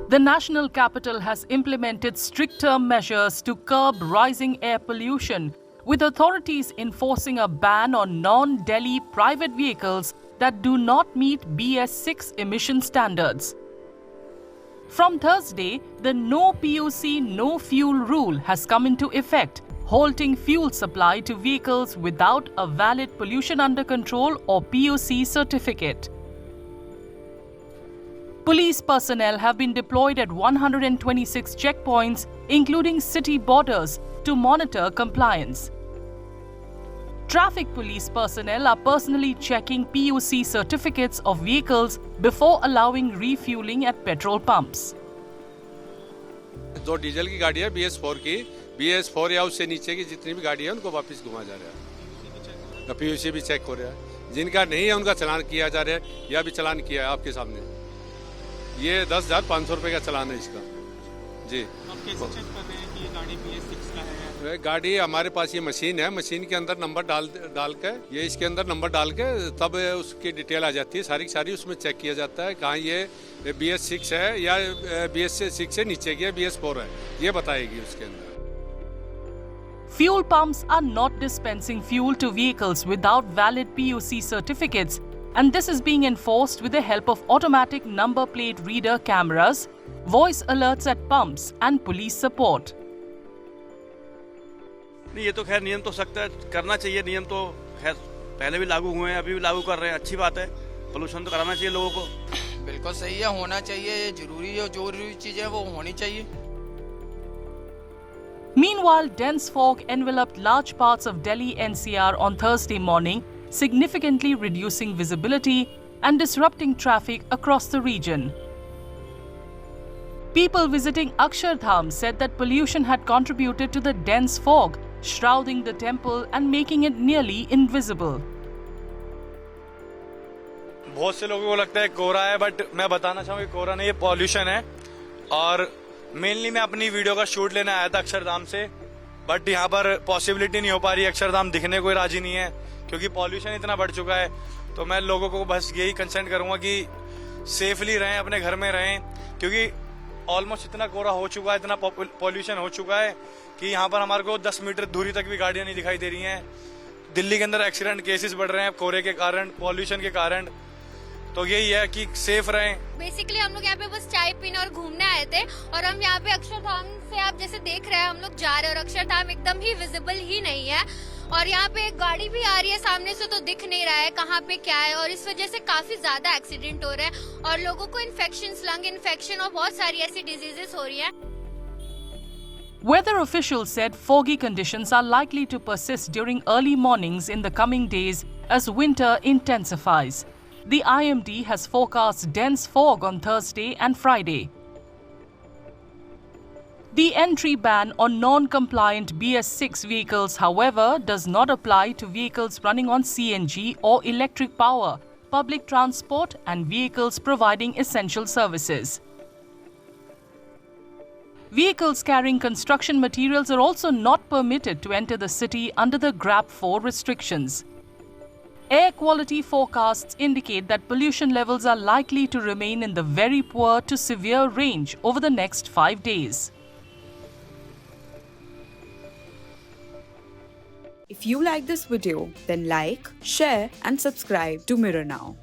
The national capital has implemented stricter measures to curb rising air pollution, with authorities enforcing a ban on non-Delhi private vehicles that do not meet BS6 emission standards. From Thursday, the no PUC, no fuel rule has come into effect, halting fuel supply to vehicles without a valid pollution under control or PUC certificate. Police personnel have been deployed at 126 checkpoints, including city borders, to monitor compliance. Traffic police personnel are personally checking PUC certificates of vehicles before allowing refueling at petrol pumps. जो diesel की गाड़ी है BS4 की, BS4 या उससे नीचे की जितनी भी गाड़ी है उनको वापस घुमा जा रहा है। PUC भी चेक हो रहा है। जिनका नहीं है उनका चालान किया जा रहा है, या भी चालान किया है आपके सामने। ये 10,500 रुपए का चालान है इसका। जी। आप कैसे चेक कर रहे हैं कि ये गाड़ी BS6 का है? गाड़ी हमारे पास ये मशीन है, मशीन के अंदर नंबर डाल के, ये इसके अंदर नंबर डाल के तब उसकी डिटेल आ जाती है, सारी की सारी उसमें चेक किया जाता है कहाँ ये BS6 है या BS6 से नीचे की है, BS4 है, ये बताएगी उसके अंदर। Fuel pumps are not dispensing fuel to vehicles without valid PUC certificates, and this is being enforced with the help of automatic number plate reader cameras, voice alerts at pumps, and police support. नहीं, ये तो खैर नियम तो सख्त है, करना चाहिए नियम तो खैर पहले भी लागू हुए हैं, अभी भी लागू कर रहे हैं, अच्छी बात है। पोल्यूशन तो कराना चाहिए लोगों को। बिल्कुल सही है, होना चाहिए, ये जरूरी चीजें वो होनी चाहिए। Meanwhile, dense fog enveloped large parts of Delhi NCR on Thursday morning, significantly reducing visibility and disrupting traffic across the region. People visiting Akshardham said that pollution had contributed to the dense fog, shrouding the temple and making it nearly invisible. बहुत से लोगों को लगता है कोहरा है, but मैं बताना चाहूँगा कि कोहरा नहीं, ये पॉल्यूशन है। और मेनली मैं अपनी वीडियो का शूट लेने आया था अक्षरधाम से, बट यहाँ पर पॉसिबिलिटी नहीं हो पा रही, अक्षरधाम दिखने कोई राजी नहीं है क्योंकि पॉल्यूशन इतना बढ़ चुका है। तो मैं लोगों को बस यही कंसर्न करूंगा कि सेफली रहें, अपने घर में रहें, क्योंकि ऑलमोस्ट इतना कोहरा हो चुका है, इतना पॉल्यूशन हो चुका है कि यहाँ पर हमारे को 10 मीटर दूरी तक भी गाड़ियां नहीं दिखाई दे रही हैं। दिल्ली के अंदर एक्सीडेंट केसेस बढ़ रहे हैं कोहरे के कारण, पॉल्यूशन के कारण। तो यही है कि सेफ रहें। बेसिकली हम लोग यहाँ पे बस चाय पीने और घूमने आए थे, और हम यहाँ पे अक्षरधाम से आप जैसे देख रहे हैं हम लोग जा रहे हैं, और अक्षरधाम एकदम ही विजिबल ही नहीं है, और यहाँ पे एक गाड़ी भी आ रही है सामने से तो दिख नहीं रहा है कहाँ पे क्या है, और इस वजह से काफी ज्यादा एक्सीडेंट हो रहे हैं और लोगों को इन्फेक्शन, लंग इन्फेक्शन और बहुत सारी ऐसी डिजीजेस हो रही हैं। Weather officials said foggy conditions are likely to persist during early mornings in the coming days as winter intensifies. The IMD has forecast dense fog on Thursday and Friday. The entry ban on non-compliant BS6 vehicles, however, does not apply to vehicles running on CNG or electric power, public transport, and vehicles providing essential services. Vehicles carrying construction materials are also not permitted to enter the city under the GRAP 4 restrictions. Air quality forecasts indicate that pollution levels are likely to remain in the very poor to severe range over the next 5 days. If you like this video, then like, share and subscribe to Mirror Now.